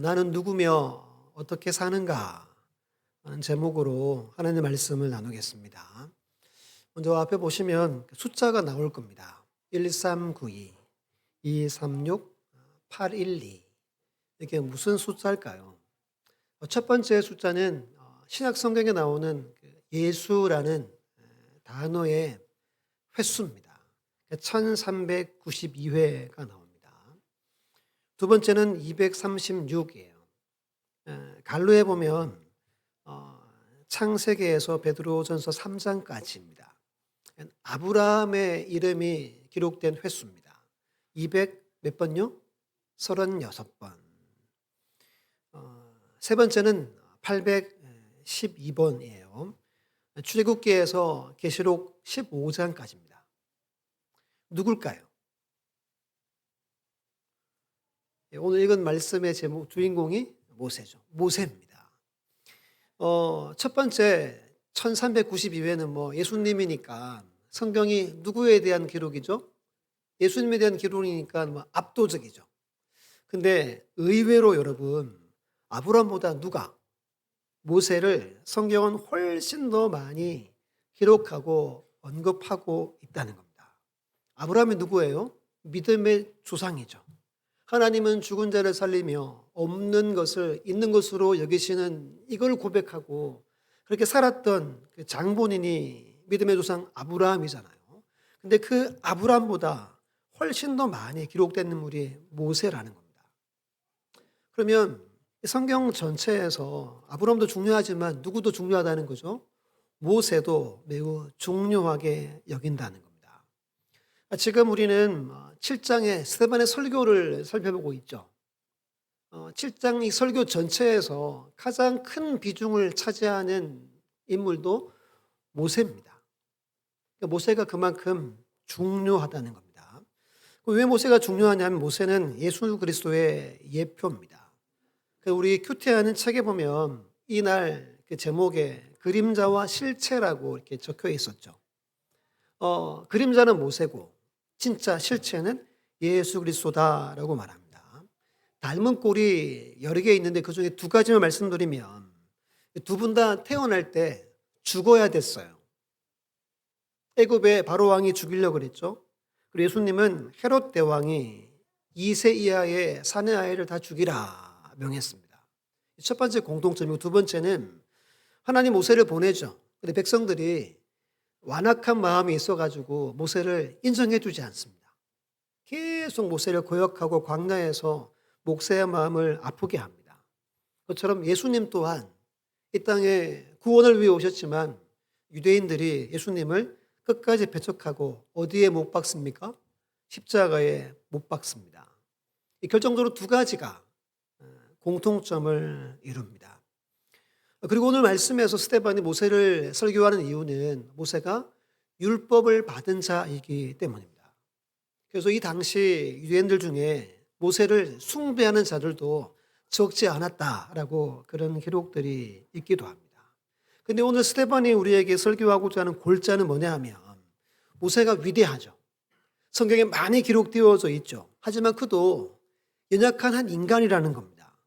나는 누구며 어떻게 사는가 하는 제목으로 하나님의 말씀을 나누겠습니다. 먼저 앞에 보시면 숫자가 나올 겁니다. 1392, 236, 812. 이게 무슨 숫자일까요? 첫 번째 숫자는 신약 성경에 나오는 예수라는 단어의 횟수입니다. 1392회가 나옵니다. 두 번째는 236이에요. 갈로에 보면 창세기에서 베드로전서 3장까지입니다. 아브라함의 이름이 기록된 횟수입니다. 200 몇 번요? 36번. 세 번째는 812번이에요. 출애굽기에서 계시록 15장까지입니다. 누굴까요? 오늘 읽은 말씀의 제목 주인공이 모세죠. 모세입니다. 첫 번째 1392회는 예수님이니까 성경이 누구에 대한 기록이죠? 예수님에 대한 기록이니까 압도적이죠. 근데 의외로 여러분, 아브라함보다 누가 모세를 성경은 훨씬 더 많이 기록하고 언급하고 있다는 겁니다. 아브라함이 누구예요? 믿음의 조상이죠. 하나님은 죽은 자를 살리며 없는 것을 있는 것으로 여기시는 이걸 고백하고 그렇게 살았던 그 장본인이 믿음의 조상 아브라함이잖아요. 근데 그 아브라함보다 훨씬 더 많이 기록된 인물이 모세라는 겁니다. 그러면 성경 전체에서 아브라함도 중요하지만 누구도 중요하다는 거죠. 모세도 매우 중요하게 여긴다는 겁니다. 지금 우리는 7장의 스데반의 설교를 살펴보고 있죠. 7장 이 설교 전체에서 가장 큰 비중을 차지하는 인물도 모세입니다. 모세가 그만큼 중요하다는 겁니다. 왜 모세가 중요하냐면 모세는 예수 그리스도의 예표입니다. 우리 큐티하는 책에 보면 이날 그 제목에 그림자와 실체라고 이렇게 적혀 있었죠. 그림자는 모세고 진짜 실체는 예수 그리스도다라고 말합니다. 닮은 꼴이 여러 개 있는데 그중에 두 가지만 말씀드리면 두 분 다 태어날 때 죽어야 됐어요. 애굽의 바로 왕이 죽이려고 그랬죠. 그리고 예수님은 헤롯 대왕이 2세 이하의 사내 아이를 다 죽이라 명했습니다. 첫 번째 공통점이고 두 번째는 하나님 모세를 보내죠. 근데 백성들이 완악한 마음이 있어가지고 모세를 인정해 주지 않습니다. 계속 모세를 거역하고 광야에서 목사의 마음을 아프게 합니다. 그것처럼 예수님 또한 이 땅에 구원을 위해 오셨지만 유대인들이 예수님을 끝까지 배척하고 어디에 못 박습니까? 십자가에 못 박습니다. 결정적으로 두 가지가 공통점을 이룹니다. 그리고 오늘 말씀에서 스데반이 모세를 설교하는 이유는 모세가 율법을 받은 자이기 때문입니다. 그래서 이 당시 유대인들 중에 모세를 숭배하는 자들도 적지 않았다라고 그런 기록들이 있기도 합니다. 그런데 오늘 스데반이 우리에게 설교하고자 하는 골자는 뭐냐 하면 모세가 위대하죠. 성경에 많이 기록되어져 있죠. 하지만 그도 연약한 한 인간이라는 겁니다.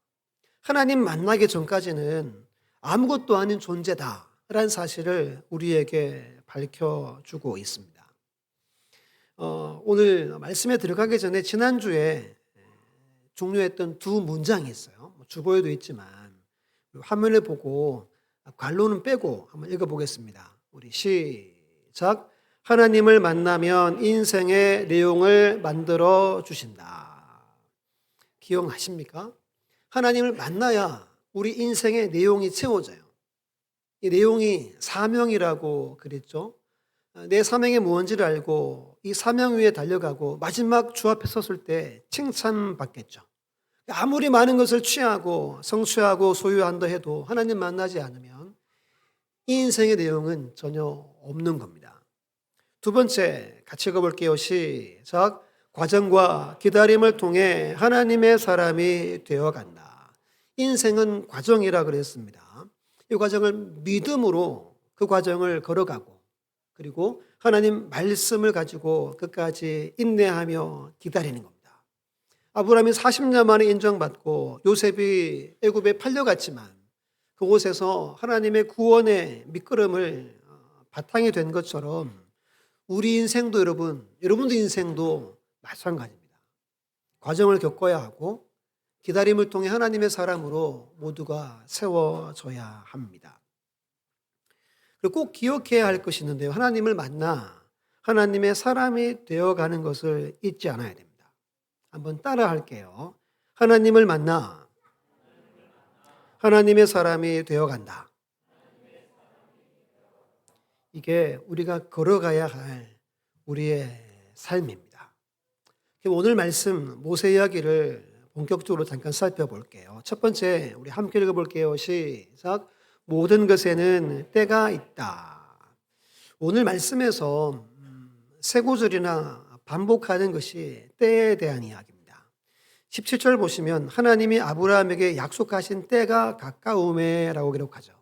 하나님 만나기 전까지는 아무것도 아닌 존재다라는 사실을 우리에게 밝혀주고 있습니다. 오늘 말씀에 들어가기 전에 지난주에 종료했던 두 문장이 있어요. 주보에도 있지만 화면을 보고 관로는 빼고 한번 읽어보겠습니다. 우리 시작. 하나님을 만나면 인생의 내용을 만들어 주신다. 기억하십니까? 하나님을 만나야 우리 인생의 내용이 채워져요. 이 내용이 사명이라고 그랬죠. 내 사명이 무엇인지를 알고 이 사명 위에 달려가고 마지막 주 앞에 섰을 때 칭찬받겠죠. 아무리 많은 것을 취하고 성취하고 소유한다 해도 하나님 만나지 않으면 이 인생의 내용은 전혀 없는 겁니다. 두 번째 같이 읽어볼게요. 시작. 과정과 기다림을 통해 하나님의 사람이 되어간다. 인생은 과정이라 그랬습니다. 이 과정을 믿음으로 그 과정을 걸어가고 그리고 하나님 말씀을 가지고 끝까지 인내하며 기다리는 겁니다. 아브라함이 40년 만에 인정받고 요셉이 애굽에 팔려갔지만 그곳에서 하나님의 구원의 밑거름을 바탕이 된 것처럼 우리 인생도 여러분들 인생도 마찬가지입니다. 과정을 겪어야 하고 기다림을 통해 하나님의 사람으로 모두가 세워져야 합니다. 그리고 꼭 기억해야 할 것이 있는데요. 하나님을 만나 하나님의 사람이 되어가는 것을 잊지 않아야 됩니다. 한번 따라 할게요. 하나님을 만나 하나님의 사람이 되어간다. 이게 우리가 걸어가야 할 우리의 삶입니다. 오늘 말씀 모세 이야기를 본격적으로 잠깐 살펴볼게요. 첫 번째 우리 함께 읽어볼게요. 시작. 모든 것에는 때가 있다. 오늘 말씀에서 세 구절이나 반복하는 것이 때에 대한 이야기입니다. 17절 보시면 하나님이 아브라함에게 약속하신 때가 가까우매 라고 기록하죠.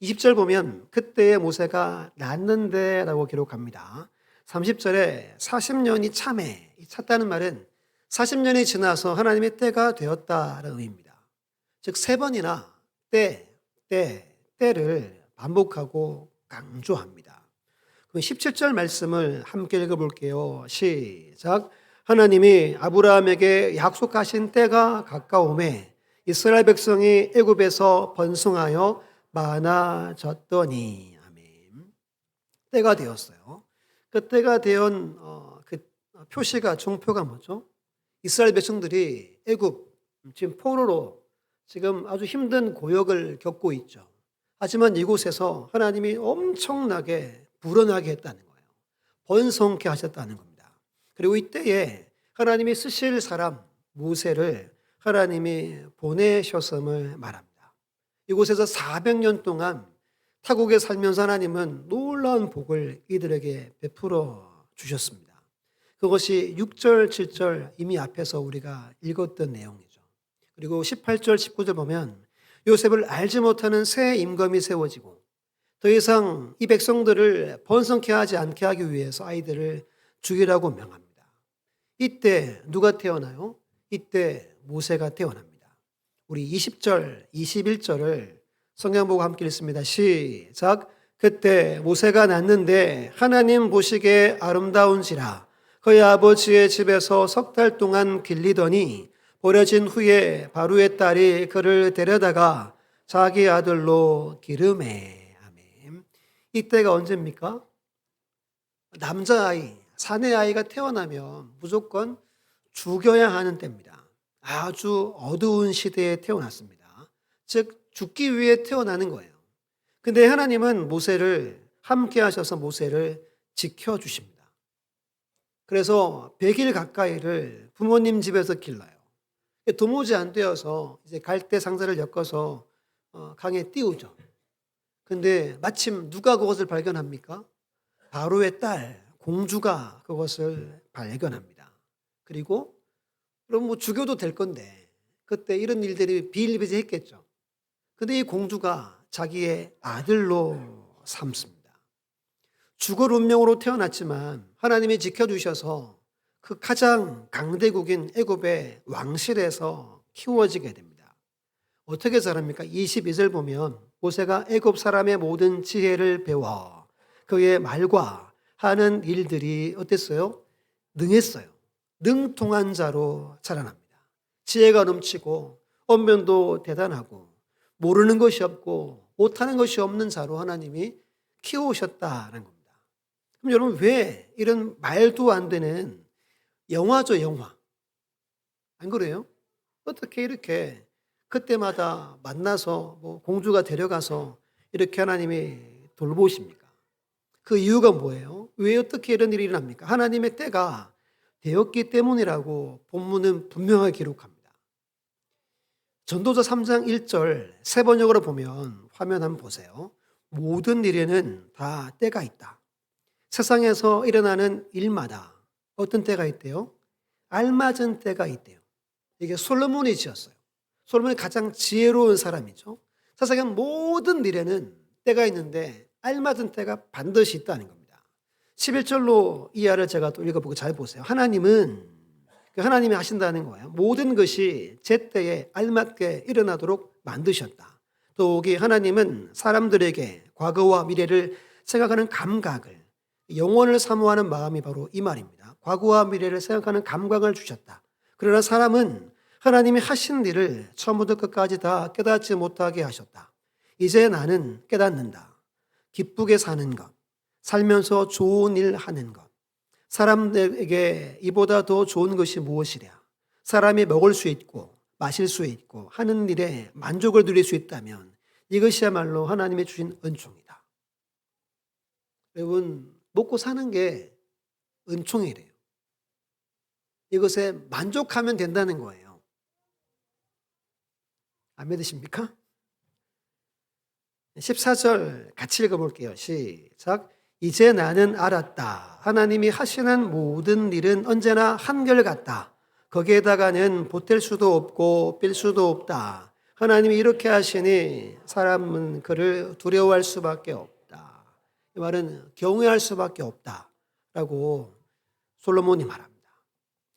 20절 보면 그때에 모세가 낳는데 라고 기록합니다. 30절에 40년이 차매, 찼다는 말은 40년이 지나서 하나님의 때가 되었다는 의미입니다. 즉 세 번이나 때를 반복하고 강조합니다. 그럼 17절 말씀을 함께 읽어볼게요. 시작. 하나님이 아브라함에게 약속하신 때가 가까우매 이스라엘 백성이 애굽에서 번성하여 많아졌더니 아멘. 때가 되었어요. 그 때가 되온 그 표시가 종표가 뭐죠? 이스라엘 백성들이 애굽 지금 포로로 지금 아주 힘든 고역을 겪고 있죠. 하지만 이곳에서 하나님이 엄청나게 불어나게 했다는 거예요. 번성케 하셨다는 겁니다. 그리고 이때에 하나님이 쓰실 사람 모세를 하나님이 보내셨음을 말합니다. 이곳에서 400년 동안 타국에 살면서 하나님은 놀라운 복을 이들에게 베풀어 주셨습니다. 그것이 6절, 7절 이미 앞에서 우리가 읽었던 내용이죠. 그리고 18절, 19절 보면 요셉을 알지 못하는 새 임금이 세워지고 더 이상 이 백성들을 번성케 하지 않게 하기 위해서 아이들을 죽이라고 명합니다. 이때 누가 태어나요? 이때 모세가 태어납니다. 우리 20절, 21절을 성경 보고 함께 읽습니다. 시작. 그때 모세가 낳는데 하나님 보시기에 아름다운지라 그의 아버지의 집에서 석 달 동안 길리더니 버려진 후에 바로의 딸이 그를 데려다가 자기 아들로 기르매. 아멘. 이때가 언제입니까? 남자아이, 사내아이가 태어나면 무조건 죽여야 하는 때입니다. 아주 어두운 시대에 태어났습니다. 즉 죽기 위해 태어나는 거예요. 근데 하나님은 모세를 함께 하셔서 모세를 지켜주십니다. 그래서 100일 가까이를 부모님 집에서 길러요. 도무지 안 되어서 이제 갈대 상자를 엮어서 강에 띄우죠. 근데 마침 누가 그것을 발견합니까? 바로의 딸 공주가 그것을 발견합니다. 그리고 그럼 뭐 죽여도 될 건데 그때 이런 일들이 비일비재했겠죠. 근데 이 공주가 자기의 아들로 삼습니다. 죽을 운명으로 태어났지만 하나님이 지켜주셔서 그 가장 강대국인 애굽의 왕실에서 키워지게 됩니다. 어떻게 자랍니까? 22절 보면 모세가 애굽 사람의 모든 지혜를 배워 그의 말과 하는 일들이 어땠어요? 능했어요. 능통한 자로 자라납니다. 지혜가 넘치고 언변도 대단하고 모르는 것이 없고 못하는 것이 없는 자로 하나님이 키우셨다는 겁니다. 그럼 여러분 왜 이런 말도 안 되는 영화죠, 영화. 안 그래요? 어떻게 이렇게 그때마다 만나서 뭐 공주가 데려가서 이렇게 하나님이 돌보십니까? 그 이유가 뭐예요? 왜 어떻게 이런 일이 일어납니까? 하나님의 때가 되었기 때문이라고 본문은 분명하게 기록합니다. 전도서 3장 1절 세 번역으로 보면 화면 한번 보세요. 모든 일에는 다 때가 있다. 세상에서 일어나는 일마다 어떤 때가 있대요? 알맞은 때가 있대요. 이게 솔로몬이 지었어요. 솔로몬이 가장 지혜로운 사람이죠. 세상의 모든 일에는 때가 있는데 알맞은 때가 반드시 있다는 겁니다. 11절로 이하를 제가 또 읽어보고 잘 보세요. 하나님은 하나님이 하신다는 거예요. 모든 것이 제때에 알맞게 일어나도록 만드셨다. 더욱이 하나님은 사람들에게 과거와 미래를 생각하는 감각을, 영원을 사모하는 마음이 바로 이 말입니다. 과거와 미래를 생각하는 감각을 주셨다. 그러나 사람은 하나님이 하신 일을 처음부터 끝까지 다 깨닫지 못하게 하셨다. 이제 나는 깨닫는다. 기쁘게 사는 것, 살면서 좋은 일 하는 것, 사람들에게 이보다 더 좋은 것이 무엇이랴. 사람이 먹을 수 있고 마실 수 있고 하는 일에 만족을 누릴 수 있다면 이것이야말로 하나님이 주신 은총이다. 여러분, 먹고 사는 게 은총이래요. 이것에 만족하면 된다는 거예요. 안 믿으십니까? 14절 같이 읽어볼게요. 시작. 이제 나는 알았다. 하나님이 하시는 모든 일은 언제나 한결같다. 거기에다가는 보탤 수도 없고 뺄 수도 없다. 하나님이 이렇게 하시니 사람은 그를 두려워할 수밖에 없다. 이 말은 경외할 수밖에 없다라고 솔로몬이 말합니다.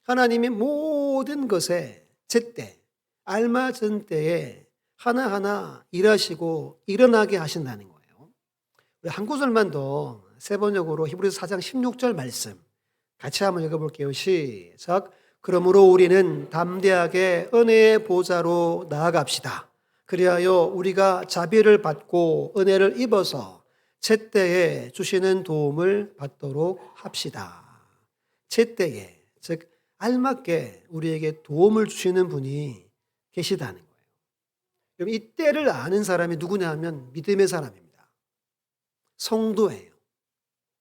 하나님이 모든 것에 제때, 알맞은 때에 하나하나 일하시고 일어나게 하신다는 거예요. 우리 한 구절만 더 세번역으로 히브리서 4장 16절 말씀 같이 한번 읽어볼게요. 시작. 그러므로 우리는 담대하게 은혜의 보좌로 나아갑시다. 그리하여 우리가 자비를 받고 은혜를 입어서 제때에 주시는 도움을 받도록 합시다. 제때에, 즉 알맞게 우리에게 도움을 주시는 분이 계시다는 거예요. 그럼 이 때를 아는 사람이 누구냐 하면 믿음의 사람입니다. 성도예요.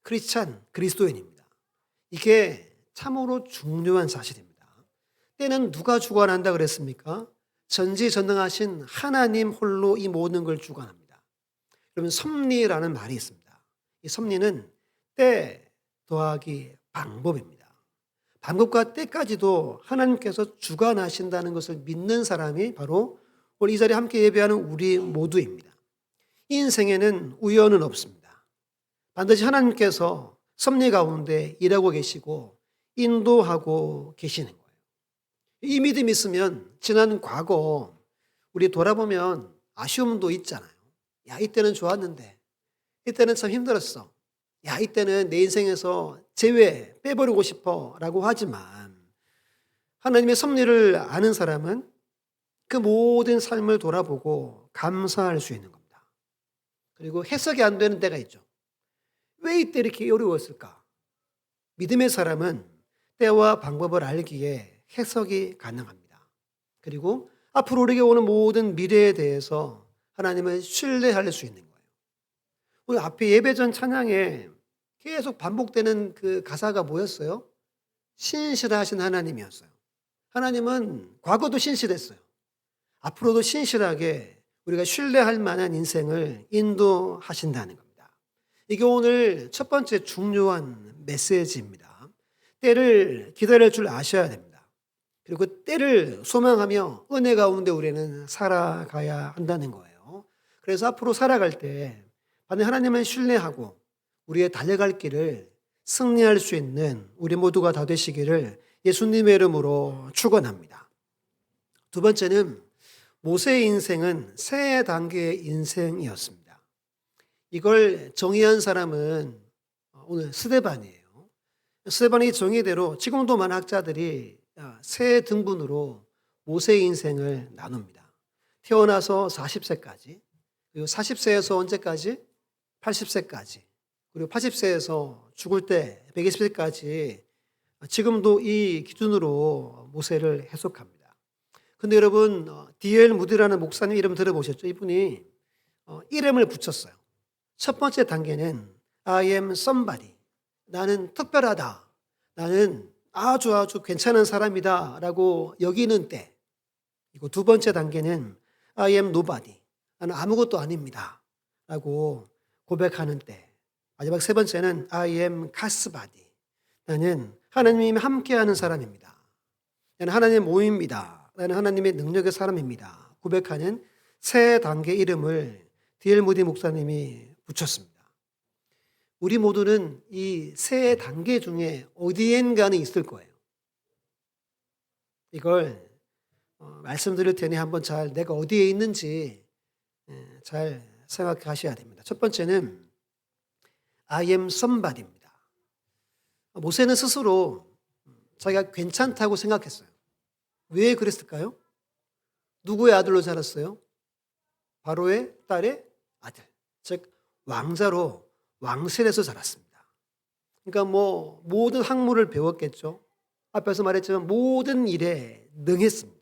크리스찬, 그리스도인입니다. 이게 참으로 중요한 사실입니다. 때는 누가 주관한다 그랬습니까? 전지전능하신 하나님 홀로 이 모든 걸 주관합니다. 그러면 섭리라는 말이 있습니다. 이 섭리는 때 더하기 방법입니다. 방법과 때까지도 하나님께서 주관하신다는 것을 믿는 사람이 바로 오늘 이 자리에 함께 예배하는 우리 모두입니다. 이 인생에는 우연은 없습니다. 반드시 하나님께서 섭리 가운데 일하고 계시고 인도하고 계시는 거예요. 이 믿음이 있으면 지난 과거 우리 돌아보면 아쉬움도 있잖아요. 야, 이때는 좋았는데, 이때는 참 힘들었어. 야, 이때는 내 인생에서 제외 빼버리고 싶어 라고 하지만 하나님의 섭리를 아는 사람은 그 모든 삶을 돌아보고 감사할 수 있는 겁니다. 그리고 해석이 안 되는 때가 있죠. 왜 이때 이렇게 어려웠을까? 믿음의 사람은 때와 방법을 알기에 해석이 가능합니다. 그리고 앞으로 우리에게 오는 모든 미래에 대해서 하나님을 신뢰할 수 있는 거예요. 오늘 앞에 예배전 찬양에 계속 반복되는 그 가사가 뭐였어요? 신실하신 하나님이었어요. 하나님은 과거도 신실했어요. 앞으로도 신실하게 우리가 신뢰할 만한 인생을 인도하신다는 겁니다. 이게 오늘 첫 번째 중요한 메시지입니다. 때를 기다릴 줄 아셔야 됩니다. 그리고 때를 소망하며 은혜 가운데 우리는 살아가야 한다는 거예요. 그래서 앞으로 살아갈 때 반드시 하나님을 신뢰하고 우리의 달려갈 길을 승리할 수 있는 우리 모두가 다 되시기를 예수님의 이름으로 축원합니다. 두 번째는 모세의 인생은 세 단계의 인생이었습니다. 이걸 정의한 사람은 오늘 스데반이에요. 스데반이 정의대로 지금도 많은 학자들이 세 등분으로 모세의 인생을 나눕니다. 태어나서 40세까지, 그리고 40세에서 언제까지? 80세까지, 그리고 80세에서 죽을 때 120세까지 지금도 이 기준으로 모세를 해석합니다. 근데 여러분, D.L. 무디라는 목사님 이름 들어보셨죠? 이분이 이름을 붙였어요. 첫 번째 단계는 I am somebody. 나는 특별하다. 나는 아주 괜찮은 사람이다 라고 여기는 때. 그리고 두 번째 단계는 I am nobody. 나는 아무것도 아닙니다 라고 고백하는 때. 마지막 세 번째는 I am casbody. 나는 하나님이 함께하는 사람입니다. 나는 하나님의 모임입니다. 나는 하나님의 능력의 사람입니다. 고백하는 세 단계 이름을 D.L. 무디 목사님이 붙였습니다. 우리 모두는 이 세 단계 중에 어디엔가는 있을 거예요. 이걸 말씀드릴 테니 한번 잘 내가 어디에 있는지 잘 생각하셔야 됩니다. 첫 번째는 I am somebody입니다. 모세는 스스로 자기가 괜찮다고 생각했어요. 왜 그랬을까요? 누구의 아들로 자랐어요? 바로의 딸의 아들. 즉 왕자로 왕실에서 자랐습니다. 그러니까 뭐 모든 학문을 배웠겠죠. 앞에서 말했지만 모든 일에 능했습니다.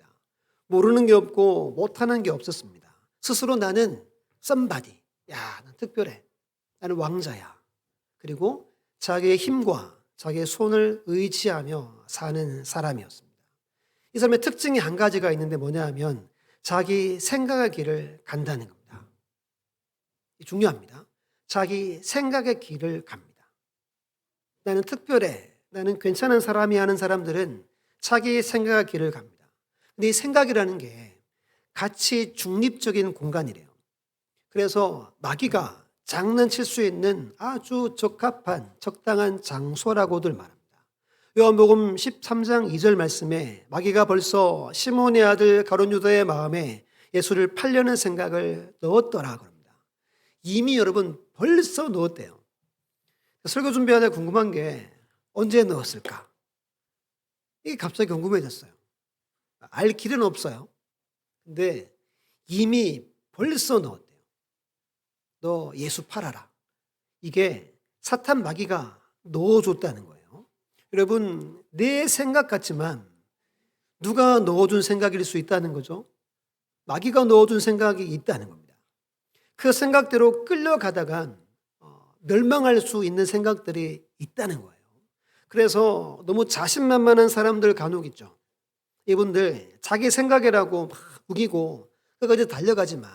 모르는 게 없고 못하는 게 없었습니다. 스스로 나는 somebody. 야, 난 특별해. 나는 왕자야. 그리고 자기의 힘과 자기의 손을 의지하며 사는 사람이었습니다. 이 사람의 특징이 한 가지가 있는데 뭐냐 하면 자기 생각의 길을 간다는 겁니다. 중요합니다. 자기 생각의 길을 갑니다. 나는 특별해. 나는 괜찮은 사람이 하는 사람들은 자기 생각의 길을 갑니다. 근데 이 생각이라는 게 가치 중립적인 공간이래요. 그래서 마귀가 장난칠 수 있는 아주 적합한 적당한 장소라고들 말합니다. 요한복음 13장 2절 말씀에 마귀가 벌써 시몬의 아들 가룟 유다의 마음에 예수를 팔려는 생각을 넣었더라 그럽니다. 이미 여러분 벌써 넣었대요. 설교 준비하다 궁금한 게 언제 넣었을까? 이게 갑자기 궁금해졌어요. 알 길은 없어요. 근데 이미 벌써 넣었대요. 너 예수 팔아라. 이게 사탄 마귀가 넣어줬다는 거예요. 여러분, 내 생각 같지만 누가 넣어준 생각일 수 있다는 거죠. 마귀가 넣어준 생각이 있다는 겁니다. 그 생각대로 끌려가다간 멸망할 수 있는 생각들이 있다는 거예요. 그래서 너무 자신만만한 사람들 간혹 있죠. 이분들 자기 생각이라고 막 우기고 끝까지 달려가지만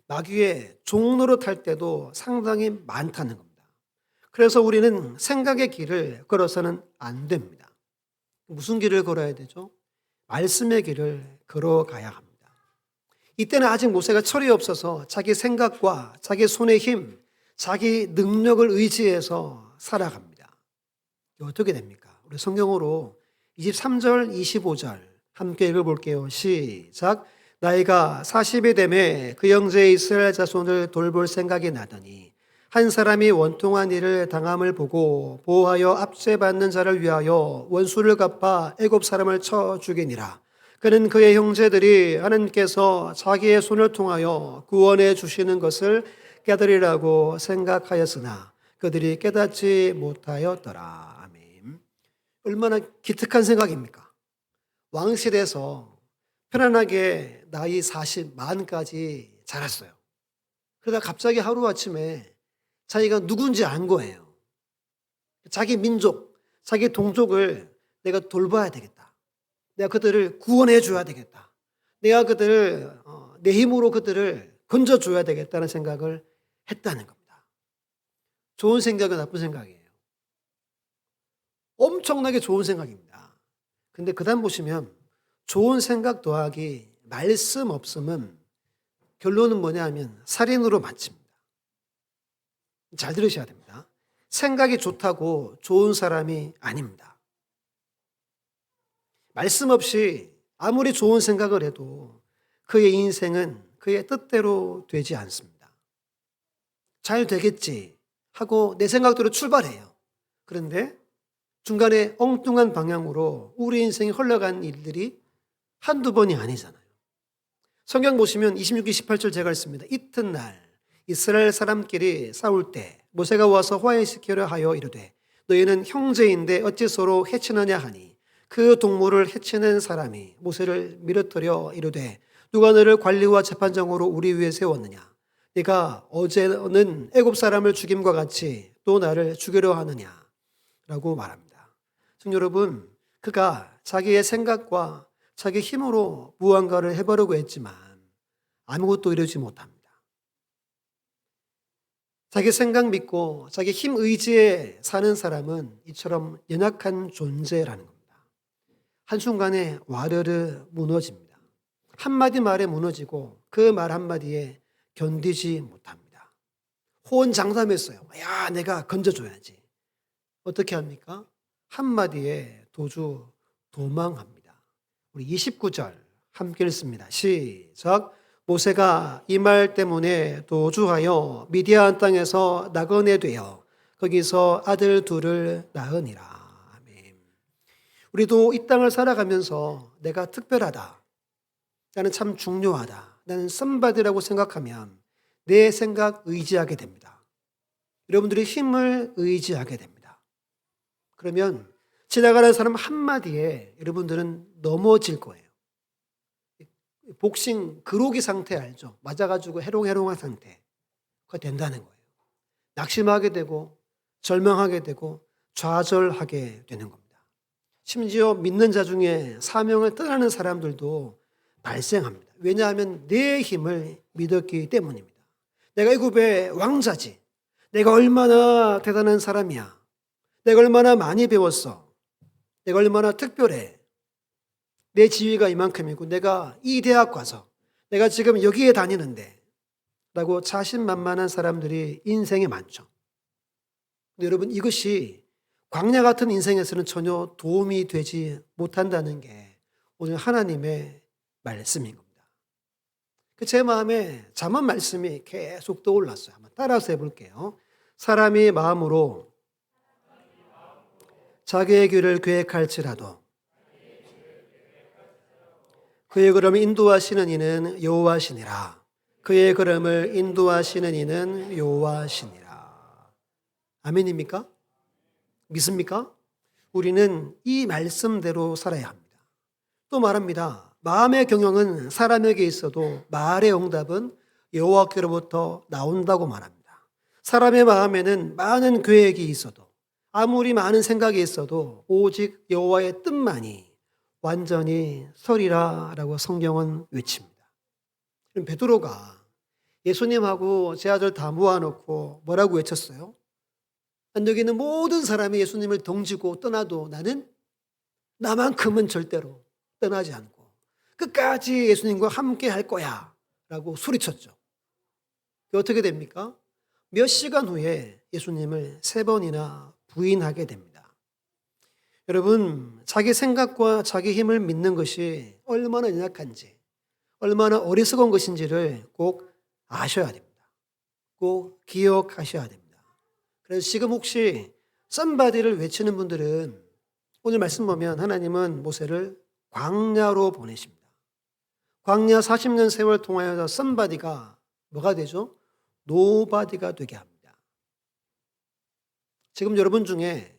마귀의 종로로 탈 때도 상당히 많다는 겁니다. 그래서 우리는 생각의 길을 걸어서는 안 됩니다. 무슨 길을 걸어야 되죠? 말씀의 길을 걸어가야 합니다. 이때는 아직 모세가 철이 없어서 자기 생각과 자기 손의 힘, 자기 능력을 의지해서 살아갑니다. 어떻게 됩니까? 우리 성경으로 23절, 25절 함께 읽어볼게요. 시작. 나이가 40이 되매 그 형제 이스라엘 자손을 돌볼 생각이 나더니 한 사람이 원통한 일을 당함을 보고 보호하여 압제받는 자를 위하여 원수를 갚아 애굽 사람을 쳐 죽이니라. 그는 그의 형제들이 하나님께서 자기의 손을 통하여 구원해 주시는 것을 깨달으리라고 생각하였으나 그들이 깨닫지 못하였더라. 아멘. 얼마나 기특한 생각입니까? 왕실에서 편안하게 나이 40만까지 자랐어요. 그러다 갑자기 하루아침에 자기가 누군지 안 거예요. 자기 민족, 자기 동족을 내가 돌봐야 되겠다. 내가 그들을 구원해 줘야 되겠다. 내가 그들을 내 힘으로 그들을 건져줘야 되겠다는 생각을 했다는 겁니다. 좋은 생각은 나쁜 생각이에요. 엄청나게 좋은 생각입니다. 근데 그 다음 보시면 좋은 생각 더하기 말씀 없음은 결론은 뭐냐 하면 살인으로 마칩니다. 잘 들으셔야 됩니다. 생각이 좋다고 좋은 사람이 아닙니다. 말씀 없이 아무리 좋은 생각을 해도 그의 인생은 그의 뜻대로 되지 않습니다. 잘 되겠지 하고 내 생각대로 출발해요. 그런데 중간에 엉뚱한 방향으로 우리 인생이 흘러간 일들이 한두 번이 아니잖아요. 성경 보시면 26기 18절 제가 읽습니다. 이튿날 이스라엘 사람끼리 싸울 때 모세가 와서 화해시키려 하여 이르되 너희는 형제인데 어찌 서로 해치느냐 하니 그 동물을 해치는 사람이 모세를 밀어뜨려 이르되 누가 너를 관리와 재판장으로 우리 위에 세웠느냐 네가 어제는 애굽 사람을 죽임과 같이 또 나를 죽이려 하느냐 라고 말합니다. 여러분, 그가 자기의 생각과 자기 힘으로 무언가를 해보려고 했지만 아무것도 이루지 못합니다. 자기 생각 믿고 자기 힘 의지에 사는 사람은 이처럼 연약한 존재라는 겁니다. 한순간에 와르르 무너집니다. 한마디 말에 무너지고 그 말 한마디에 견디지 못합니다. 호언장담했어요. 야, 내가 건져줘야지. 어떻게 합니까? 한마디에 도주 도망합니다. 우리 29절 함께 읽습니다. 시작. 모세가 이 말 때문에 도주하여 미디안 땅에서 나그네 되어 거기서 아들 둘을 낳으니라. 아멘. 우리도 이 땅을 살아가면서 내가 특별하다, 나는 참 중요하다, 나는 썸바디라고 생각하면 내 생각 의지하게 됩니다. 여러분들의 힘을 의지하게 됩니다. 그러면 지나가는 사람 한마디에 여러분들은 넘어질 거예요. 복싱 그로기 상태 알죠? 맞아가지고 해롱해롱한 상태가 된다는 거예요. 낙심하게 되고 절망하게 되고 좌절하게 되는 겁니다. 심지어 믿는 자 중에 사명을 떠나는 사람들도 발생합니다. 왜냐하면 내 힘을 믿었기 때문입니다. 내가 애굽의 왕자지. 내가 얼마나 대단한 사람이야. 내가 얼마나 많이 배웠어. 내가 얼마나 특별해. 내 지위가 이만큼이고 내가 이 대학 가서 내가 지금 여기에 다니는데 라고 자신만만한 사람들이 인생에 많죠. 근데 여러분, 이것이 광야 같은 인생에서는 전혀 도움이 되지 못한다는 게 오늘 하나님의 말씀인 겁니다. 제 마음에 잠언 말씀이 계속 떠올랐어요. 한번 따라서 해볼게요. 사람이 마음으로 자기의 길을 계획할지라도 그의 걸음을 인도하시는 이는 여호와시니라. 그의 걸음을 인도하시는 이는 여호와시니라. 아멘입니까? 믿습니까? 우리는 이 말씀대로 살아야 합니다. 또 말합니다. 마음의 경영은 사람에게 있어도 말의 응답은 여호와께로부터 나온다고 말합니다. 사람의 마음에는 많은 계획이 있어도 아무리 많은 생각이 있어도 오직 여호와의 뜻만이 완전히 서리라 라고 성경은 외칩니다. 그럼 베드로가 예수님하고 제 아들 다 모아놓고 뭐라고 외쳤어요? 여기 있는 모든 사람이 예수님을 덩지고 떠나도 나는 나만큼은 절대로 떠나지 않고 끝까지 예수님과 함께 할 거야 라고 소리쳤죠. 어떻게 됩니까? 몇 시간 후에 예수님을 3번이나 부인하게 됩니다. 여러분, 자기 생각과 자기 힘을 믿는 것이 얼마나 연약한지, 얼마나 어리석은 것인지를 꼭 아셔야 됩니다. 꼭 기억하셔야 됩니다. 그래서 지금 혹시 썸바디를 외치는 분들은 오늘 말씀 보면 하나님은 모세를 광야로 보내십니다. 광야 40년 세월 통하여서 썸바디가 뭐가 되죠? 노바디가 되게 합니다. 지금 여러분 중에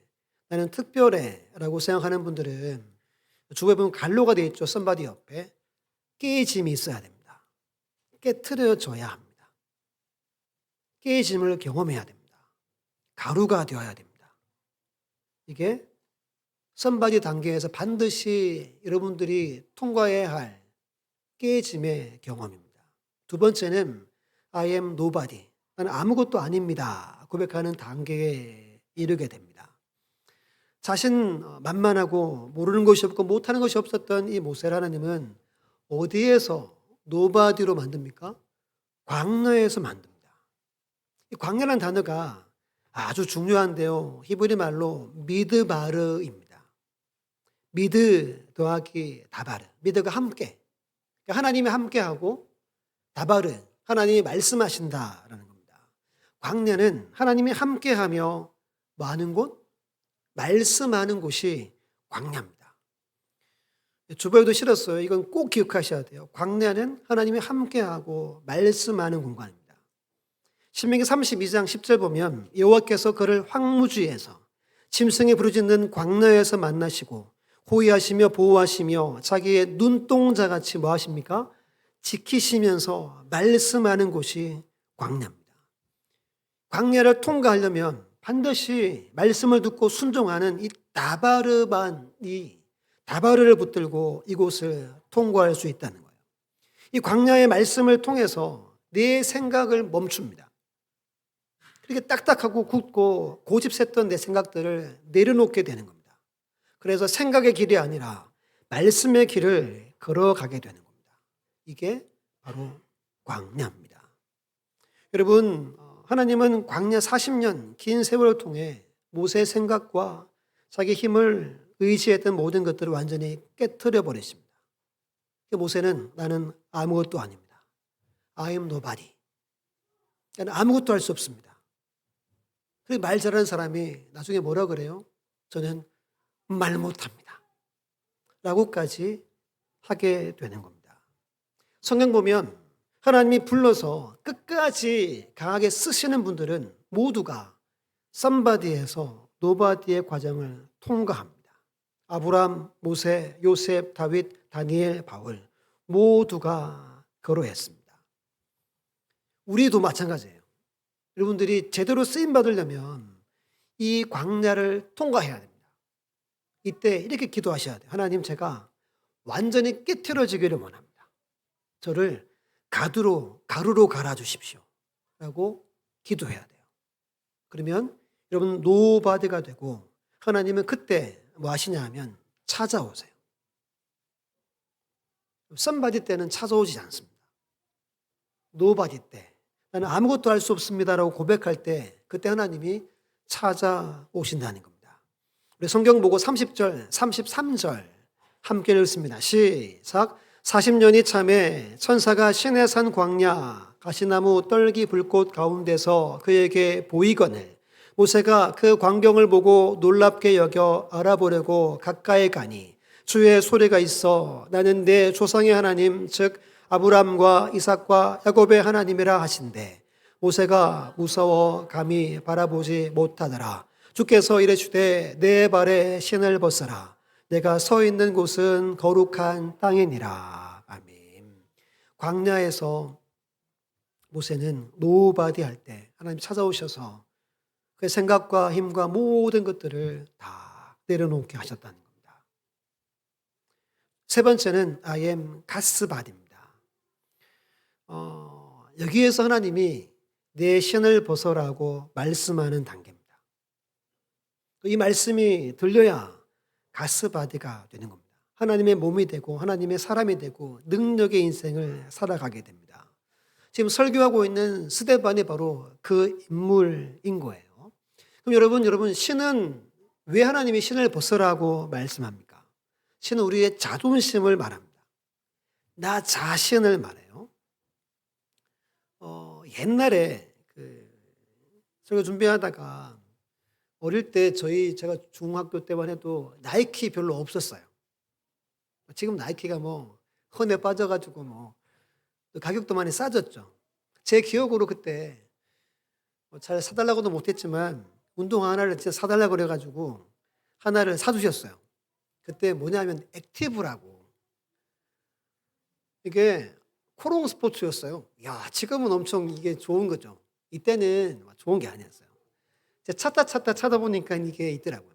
나는 특별해 라고 생각하는 분들은 주변에 보면 갈로가 되어 있죠. 썸바디 옆에. 깨짐이 있어야 됩니다. 깨트려져야 합니다. 깨짐을 경험해야 됩니다. 가루가 되어야 됩니다. 이게 썸바디 단계에서 반드시 여러분들이 통과해야 할 깨짐의 경험입니다. 두 번째는 I am nobody. 나는 아무것도 아닙니다. 고백하는 단계에 이르게 됩니다. 자신 만만하고 모르는 것이 없고 못하는 것이 없었던 이 모세를 하나님은 어디에서 노바디로 만듭니까? 광야에서 만듭니다. 이 광야라는 단어가 아주 중요한데요. 히브리 말로 미드바르입니다. 미드 더하기 다바르. 미드가 함께. 그러니까 하나님이 함께하고 다바르. 하나님이 말씀하신다라는 겁니다. 광야는 하나님이 함께하며 뭐 하는 곳? 말씀하는 곳이 광야입니다. 주보에도 실었어요. 이건 꼭 기억하셔야 돼요. 광야는 하나님이 함께하고 말씀하는 공간입니다. 신명기 32장 10절 보면 여호와께서 그를 황무지에서 짐승이 부르짖는 광야에서 만나시고 호위하시며 보호하시며 자기의 눈동자같이 뭐 하십니까? 지키시면서 말씀하는 곳이 광야입니다. 광야를 통과하려면 반드시 말씀을 듣고 순종하는 이 다바르를 붙들고 이곳을 통과할 수 있다는 거예요. 이 광야의 말씀을 통해서 내 생각을 멈춥니다. 그렇게 딱딱하고 굳고 고집셌던 내 생각들을 내려놓게 되는 겁니다. 그래서 생각의 길이 아니라 말씀의 길을 걸어가게 되는 겁니다. 이게 바로 광야입니다. 여러분, 하나님은 광야 40년 긴 세월을 통해 모세의 생각과 자기 힘을 의지했던 모든 것들을 완전히 깨트려 버리십니다. 모세는 나는 아무것도 아닙니다. I am nobody. 나는 아무것도 할 수 없습니다. 그리고 말 잘하는 사람이 나중에 뭐라 그래요? 저는 말 못합니다. 라고까지 하게 되는 겁니다. 성경 보면 하나님이 불러서 끝까지 강하게 쓰시는 분들은 모두가 somebody에서 nobody의 과정을 통과합니다. 아브람, 모세, 요셉, 다윗, 다니엘, 바울 모두가 그러했습니다. 우리도 마찬가지예요. 여러분들이 제대로 쓰임 받으려면 이 광야를 통과해야 됩니다. 이때 이렇게 기도하셔야 돼요. 하나님, 제가 완전히 깨트려지기를 원합니다. 저를 가루로 갈아주십시오. 라고 기도해야 돼요. 그러면 여러분 노바디가 되고 하나님은 그때 뭐 하시냐 하면 찾아오세요. 썸바디 때는 찾아오지 않습니다. 노바디 때 나는 아무것도 할 수 없습니다라고 고백할 때 그때 하나님이 찾아오신다는 겁니다. 우리 성경 보고 30절, 33절 함께 읽습니다. 시작. 40년이 참에 천사가 시내산 광야 가시나무 떨기 불꽃 가운데서 그에게 보이거늘 모세가 그 광경을 보고 놀랍게 여겨 알아보려고 가까이 가니 주의 소리가 있어 나는 내 조상의 하나님 즉 아브람과 이삭과 야곱의 하나님이라 하신대 모세가 무서워 감히 바라보지 못하더라. 주께서 이르시되 내 발에 신을 벗어라. 내가 서 있는 곳은 거룩한 땅이니라. 아멘. 광야에서 모세는 노바디 할 때 하나님 찾아오셔서 그 생각과 힘과 모든 것들을 다 내려놓게 하셨다는 겁니다. 세 번째는 I am 가스바디입니다. 여기에서 하나님이 내 신을 벗어라고 말씀하는 단계입니다. 이 말씀이 들려야 가스바디가 되는 겁니다. 하나님의 몸이 되고 하나님의 사람이 되고 능력의 인생을 살아가게 됩니다. 지금 설교하고 있는 스데반이 바로 그 인물인 거예요. 그럼 여러분 신은 왜 하나님이 신을 벗으라고 말씀합니까? 신은 우리의 자존심을 말합니다. 나 자신을 말해요. 옛날에 설교 준비하다가 어릴 때 제가 중학교 때만 해도 나이키 별로 없었어요. 지금 나이키가 뭐 헌에 빠져가지고 가격도 많이 싸졌죠. 제 기억으로 그때 잘 사달라고도 못했지만 운동화 하나를 진짜 사달라고 그래가지고 하나를 사주셨어요. 그때 뭐냐면 액티브라고. 이게 코롱 스포츠였어요. 야, 지금은 엄청 이게 좋은 거죠. 이때는 좋은 게 아니었어요. 찾다 보니까 이게 있더라고요.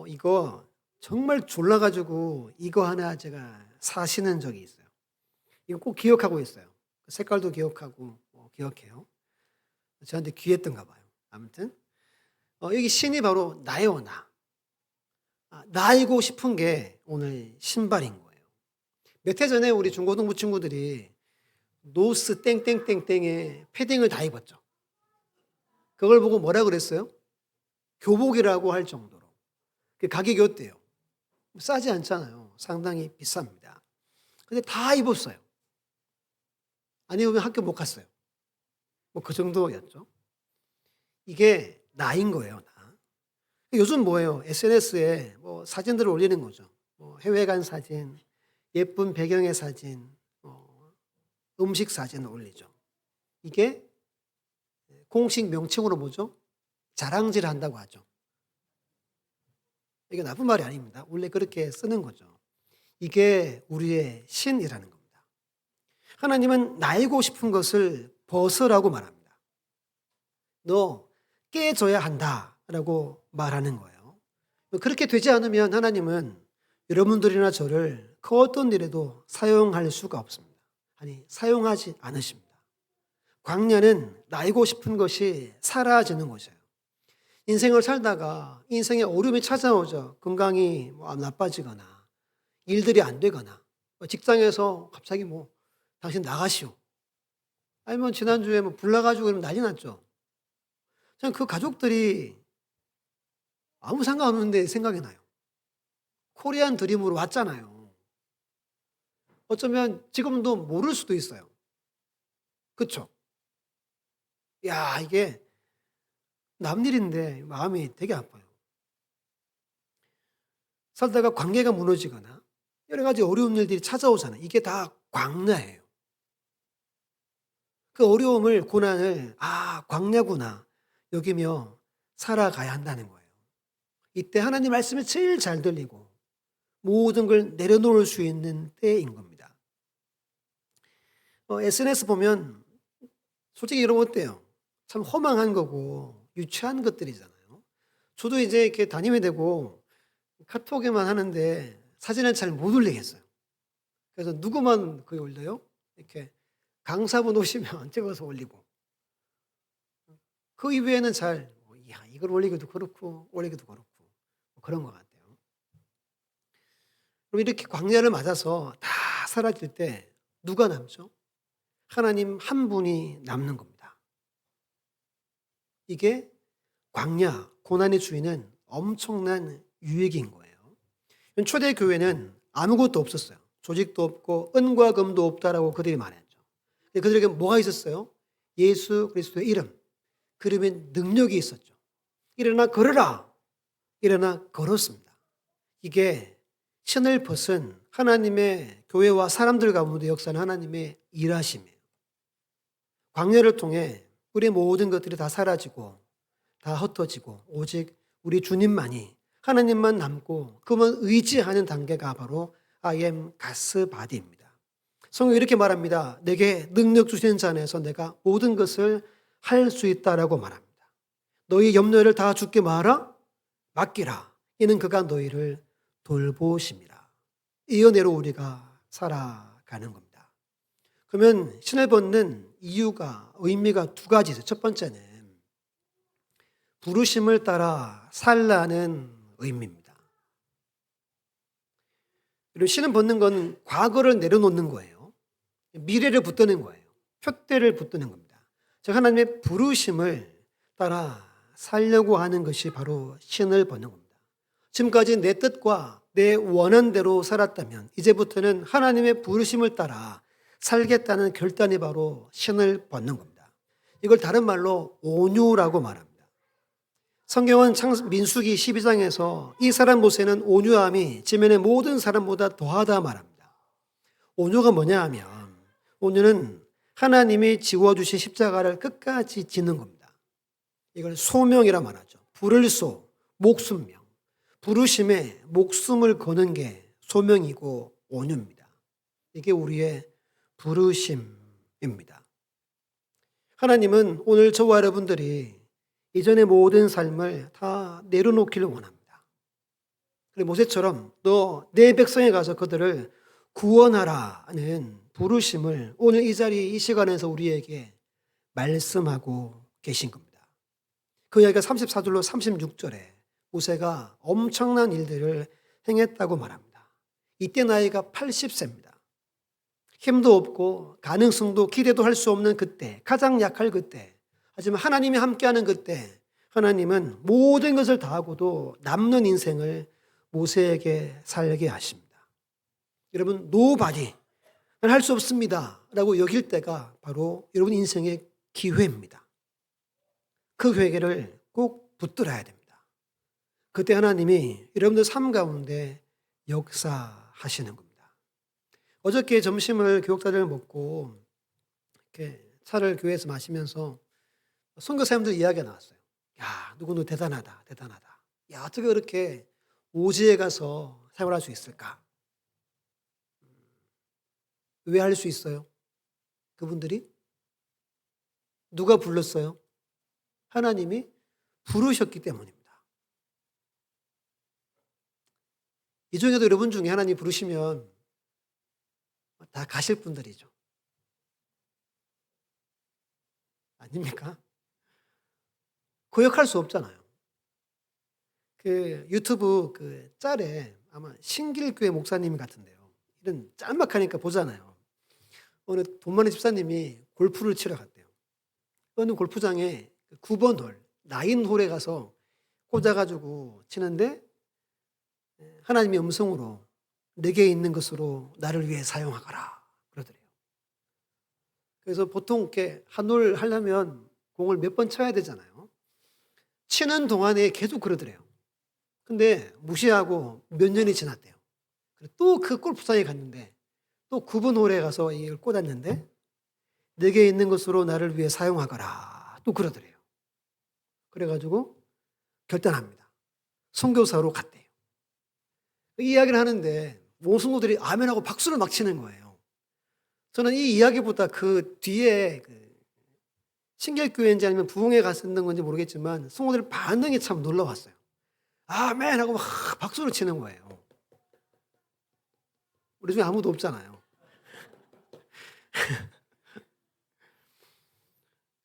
이거 정말 졸라가지고 이거 하나 제가 사시는 적이 있어요. 이거 꼭 기억하고 있어요. 색깔도 기억하고 기억해요. 저한테 귀했던가 봐요. 아무튼 여기 신이 바로 나예요. 나이고 싶은 게 오늘 신발인 거예요. 몇 해 전에 우리 중고등부 친구들이 노스 땡땡땡땡에 패딩을 다 입었죠. 그걸 보고 뭐라 그랬어요? 교복이라고 할 정도로. 그 가격이 어때요? 싸지 않잖아요. 상당히 비쌉니다. 근데 다 입었어요. 안 입으면 학교 못 갔어요. 그 정도였죠. 이게 나인 거예요, 나. 요즘 뭐예요? SNS에 사진들을 올리는 거죠. 해외 간 사진, 예쁜 배경의 사진, 음식 사진을 올리죠. 이게 공식 명칭으로 뭐죠? 자랑질 한다고 하죠. 이게 나쁜 말이 아닙니다. 원래 그렇게 쓰는 거죠. 이게 우리의 신이라는 겁니다. 하나님은 나이고 싶은 것을 벗으라고 말합니다. 너 깨져야 한다라고 말하는 거예요. 그렇게 되지 않으면 하나님은 여러분들이나 저를 그 어떤 일에도 사용할 수가 없습니다. 아니, 사용하지 않으십니다. 광야는 나이고 싶은 것이 사라지는 것이에요. 인생을 살다가 인생에 어려움이 찾아오죠. 건강이 나빠지거나 일들이 안 되거나 직장에서 갑자기 당신 나가시오. 아니면 지난주에 불 나가지고 그러면 난리 났죠. 저는 그 가족들이 아무 상관없는데 생각이 나요. 코리안 드림으로 왔잖아요. 어쩌면 지금도 모를 수도 있어요. 그쵸? 야, 이게 남 일인데 마음이 되게 아파요. 살다가 관계가 무너지거나 여러 가지 어려운 일들이 찾아오잖아요. 이게 다 광야예요. 그 어려움을, 고난을, 광야구나 여기며 살아가야 한다는 거예요. 이때 하나님 말씀이 제일 잘 들리고 모든 걸 내려놓을 수 있는 때인 겁니다. SNS 보면 솔직히 이런 거 어때요? 참 허망한 거고 유치한 것들이잖아요. 저도 이제 이렇게 다니면 되고 카톡에만 하는데 사진을 잘 못 올리겠어요. 그래서 누구만 그게 올려요? 이렇게 강사분 오시면 찍어서 올리고. 그 이외에는 이걸 올리기도 그렇고 올리기도 그렇고 그런 것 같아요. 그럼 이렇게 광야를 맞아서 다 사라질 때 누가 남죠? 하나님 한 분이 남는 겁니다. 이게 광야, 고난의 주인은 엄청난 유익인 거예요. 초대 교회는 아무것도 없었어요. 조직도 없고 은과 금도 없다라고 그들이 말했죠. 그들에게 뭐가 있었어요? 예수 그리스도의 이름, 그 이름에 능력이 있었죠. 일어나 걸어라. 일어나 걸었습니다. 이게 신을 벗은 하나님의 교회와 사람들 가운데 역사는 하나님의 일하심이에요. 광야를 통해 우리 모든 것들이 다 사라지고 다 흩어지고 오직 우리 주님만이, 하나님만 남고 그만 의지하는 단계가 바로 I am God's body입니다. 성경이 이렇게 말합니다. 내게 능력 주시는 자 안에서 내가 모든 것을 할 수 있다라고 말합니다. 너희 염려를 다 주께 말아 맡기라. 이는 그가 너희를 돌보심이라. 이 은혜로 우리가 살아가는 겁니다. 그러면 신을 벗는 이유가, 의미가 두 가지 있어요. 첫 번째는 부르심을 따라 살라는 의미입니다. 그리고 신을 벗는 건 과거를 내려놓는 거예요. 미래를 붙드는 거예요. 표대를 붙드는 겁니다. 즉 하나님의 부르심을 따라 살려고 하는 것이 바로 신을 벗는 겁니다. 지금까지 내 뜻과 내 원한대로 살았다면 이제부터는 하나님의 부르심을 따라 살겠다는 결단이 바로 신을 벗는 겁니다. 이걸 다른 말로 온유라고 말합니다. 성경은 민수기 12장에서 이 사람 모세는 온유함이 지면의 모든 사람보다 더하다 말합니다. 온유가 뭐냐 하면 온유는 하나님이 지워주신 십자가를 끝까지 지는 겁니다. 이걸 소명이라 말하죠. 부를소, 목숨명. 부르심에 목숨을 거는 게 소명이고 온유입니다. 이게 우리의 부르심입니다. 하나님은 오늘 저와 여러분들이 이전의 모든 삶을 다 내려놓기를 원합니다. 그리고 모세처럼 너 내 백성에 가서 그들을 구원하라는 부르심을 오늘 이 자리 이 시간에서 우리에게 말씀하고 계신 겁니다. 그 이야기가 34절로 36절에 모세가 엄청난 일들을 행했다고 말합니다. 이때 나이가 80세입니다. 힘도 없고 가능성도 기대도 할 수 없는 그때, 가장 약할 그때, 하지만 하나님이 함께하는 그때 하나님은 모든 것을 다하고도 남는 인생을 모세에게 살게 하십니다. 여러분, 노바디, 난 할 수 없습니다 라고 여길 때가 바로 여러분 인생의 기회입니다. 그 회개를 꼭 붙들어야 됩니다. 그때 하나님이 여러분들 삶 가운데 역사하시는 겁니다. 어저께 점심을 교육자들 먹고 이렇게 차를 교회에서 마시면서 선교사님들 이야기가 나왔어요. 야, 누구누구 대단하다, 대단하다. 야, 어떻게 그렇게 오지에 가서 생활할 수 있을까? 왜 할 수 있어요? 그분들이? 누가 불렀어요? 하나님이 부르셨기 때문입니다. 이 중에도 여러분 중에 하나님 부르시면 다 가실 분들이죠. 아닙니까? 고역할 수 없잖아요. 그 유튜브 그 짤에 아마 신길교회 목사님 같은데요. 이런 짤막하니까 보잖아요. 어느 돈 많은 집사님이 골프를 치러 갔대요. 어느 골프장에 9번 홀, 9홀에 가서 꽂아가지고 치는데 하나님의 음성으로 내게 있는 것으로 나를 위해 사용하거라 그러더래요. 그래서 보통 이렇게 한올 하려면 공을 몇 번 쳐야 되잖아요. 치는 동안에 계속 그러더래요. 근데 무시하고 몇 년이 지났대요. 또 그 골프장에 갔는데 또 9번 홀에 가서 이걸 꽂았는데 내게 있는 것으로 나를 위해 사용하거라 또 그러더래요. 그래가지고 결단합니다. 선교사로 갔대요. 이 이야기를 하는데 모성도들이 아멘하고 박수를 막 치는 거예요. 저는 이 이야기보다 그 뒤에 신길교회인지 아니면 부흥회 갔었는 건지 모르겠지만 성도들 반응이 참 놀라웠어요. 아멘 하고 막 박수를 치는 거예요. 우리 중에 아무도 없잖아요.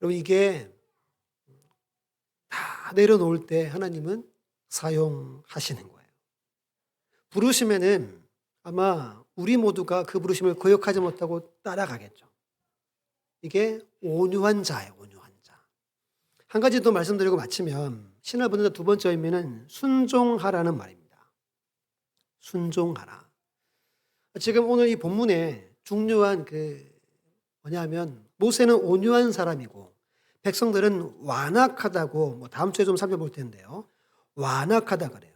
여러분 이게 다 내려놓을 때 하나님은 사용하시는 거예요. 부르시면은 아마 우리 모두가 그 부르심을 거역하지 못하고 따라가겠죠. 이게 온유한 자예요. 온유한 자. 한 가지 더 말씀드리고 마치면 신을 붙는다 두 번째 의미는 순종하라는 말입니다. 순종하라. 지금 오늘 이 본문에 중요한 뭐냐면 모세는 온유한 사람이고 백성들은 완악하다고 다음 주에 좀 살펴볼 텐데요. 완악하다 그래요.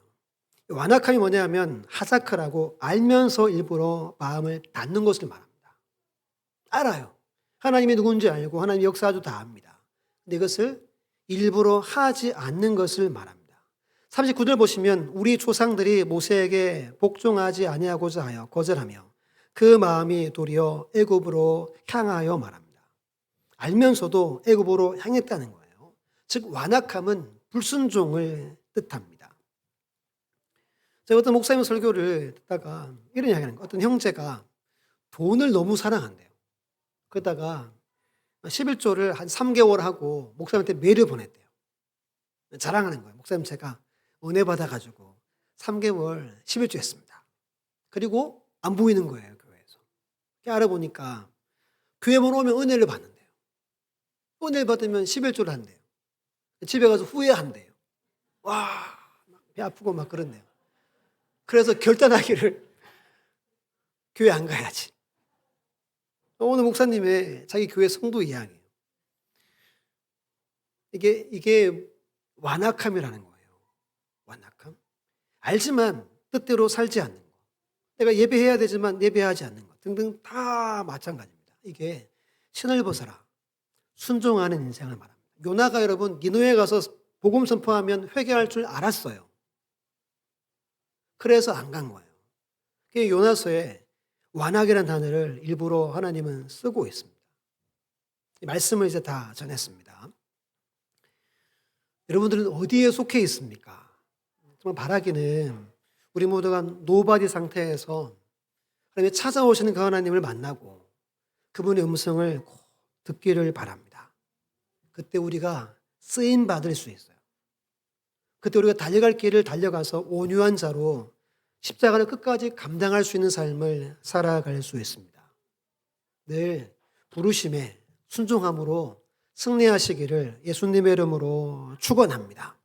완악함이 뭐냐면 하사크라고 알면서 일부러 마음을 닫는 것을 말합니다. 알아요. 하나님이 누군지 알고 하나님의 역사도 다 압니다. 근데 이것을 일부러 하지 않는 것을 말합니다. 39절 보시면 우리 조상들이 모세에게 복종하지 아니하고자 하여 거절하며 그 마음이 도리어 애굽으로 향하여 말합니다. 알면서도 애굽으로 향했다는 거예요. 즉 완악함은 불순종을 뜻합니다. 제가 어떤 목사님 설교를 듣다가 이런 이야기하는 거예요. 어떤 형제가 돈을 너무 사랑한대요. 그러다가 11조를 한 3개월 하고 목사님한테 메일을 보냈대요. 자랑하는 거예요. 목사님 제가 은혜 받아가지고 3개월 11조 했습니다. 그리고 안 보이는 거예요. 교회에서. 알아보니까 교회만 오면 은혜를 받는데요. 은혜를 받으면 11조를 한대요. 집에 가서 후회한대요. 와, 배 아프고 막 그런데요. 그래서 결단하기를 교회 안 가야지. 오늘 목사님의 자기 교회 성도 이야기예요. 이게 완악함이라는 거예요. 완악함. 알지만 뜻대로 살지 않는 거. 내가 예배해야 되지만 예배하지 않는 것 등등 다 마찬가지입니다. 이게 신을 벗어라. 순종하는 인생을 말합니다. 요나가 여러분 니느웨에 가서 복음 선포하면 회개할 줄 알았어요. 그래서 안 간 거예요. 요나서에 완악이라는 단어를 일부러 하나님은 쓰고 있습니다. 이 말씀을 이제 다 전했습니다. 여러분들은 어디에 속해 있습니까? 정말 바라기는 우리 모두가 노바디 상태에서 하나님이 찾아오시는 그 하나님을 만나고 그분의 음성을 꼭 듣기를 바랍니다. 그때 우리가 쓰임 받을 수 있어요. 그때 우리가 달려갈 길을 달려가서 온유한 자로 십자가를 끝까지 감당할 수 있는 삶을 살아갈 수 있습니다. 늘 부르심에 순종함으로 승리하시기를 예수님의 이름으로 축원합니다.